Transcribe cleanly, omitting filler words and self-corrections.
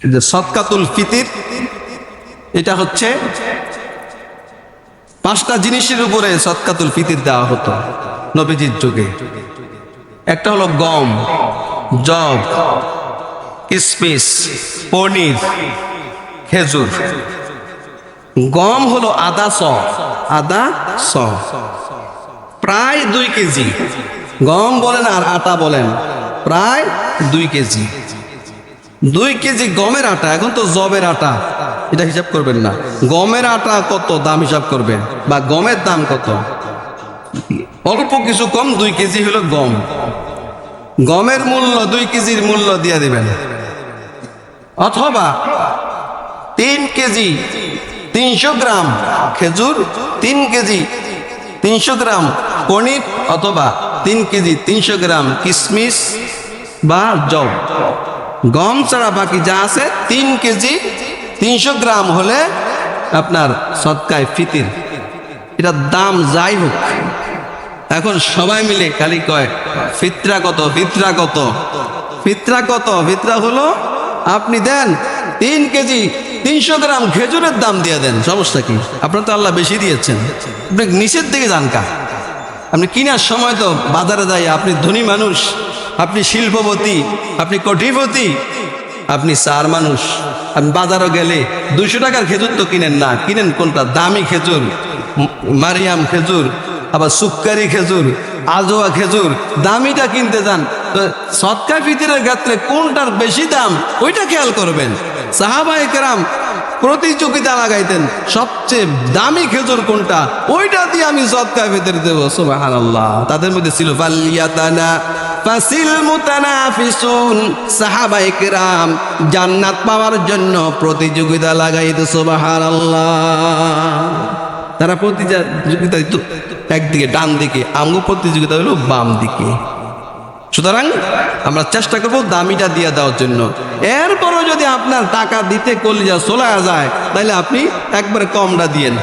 এই যে সদকাতুল ফিতির, এটা হচ্ছে 5টা জিনিসের উপরে সদকাতুল ফিতির দেওয়া হতো নবীজির যুগে। একটা হলো গম, জব, কিসমিস, পনির, খেজুর। গম হলো আদা স, প্রায় 2 কেজি। গম বলেন আর আটা বলেন, প্রায় 2 কেজি। 2 কেজি গমের আটা, এখন তো জবের আটা, এটা হিসাব করবেন না। গমের আটা কত দাম হিসাব করবেন, বা গমের দাম কত, অল্প কিছু কম। 2 কেজি হলো গম, গমের মূল্য 2 কেজির মূল্য দিয়ে দিবেন। অথবা 3 কেজি 300 গ্রাম খেজুর, 3 কেজি 300 গ্রাম পনির, অথবা 3 কেজি 300 গ্রাম কিশমিশ বা জব। গম ছাড়া বাকি যা আছে 3 কেজি 300 গ্রাম হলে আপনার সদকায়ে ফিতির। এটার দাম যাই হোক, এখন সবাই মিলে খালি কয় ফিতরা কত, ফিতরা কত, ফিতরা কত। ফিতরা হলো আপনি দেন 3 কেজি 300 গ্রাম খেজুরের দাম দিয়ে দেন, সমস্যা কি? আপনার তো আল্লাহ বেশি দিয়েছেন, আপনি নিচের দিকে যান কা। আপনি কিনার সময় তো বাজারে যাই, আপনি ধনী মানুষ, আপনি শিল্পপতি, আপনি কোটিপতি, আপনি চার মানুষ, আপনি বাজারও গেলে 200 টাকার খেজুর তো কিনেন না, কিনেন কোনটা? দামি খেজুর, মারিয়াম খেজুর, আবার সুক্কারি খেজুর, আজোয়া খেজুর, দামিটা কিনতে যান। তো সদকায়ে ফিতরের ক্ষেত্রে কোনটার বেশি দাম ওইটা খেয়াল করবেন। সাহাবায়ে কেরাম প্রতিযোগিতা লাগাইতেন, সবচেয়ে দামি খেজুর কোনটা, ওইটা দিয়ে আমি সদকায়ে ফিতর দেব। সুবহানাল্লাহ। তাদের মধ্যে ছিল ফালিয়াতানা ফাসিল মুতানাফিসুন। সাহাবায়ে কেরাম জান্নাত পাওয়ার জন্য প্রতিযোগিতা লাগাইতো। সুবহানাল্লাহ। তারা প্রতিযোগিতা দিত একদিকে ডান দিকে, আমগো প্রতিযোগিতা হলো বাম দিকে। সুতরাং আমরা চেষ্টা করবো দামিটা দিয়ে দেওয়ার জন্য। এরপরও যদি আপনার টাকা দিতে কলিজা চলে যায়, তাহলে আপনি একবারে কমটা দিয়েন।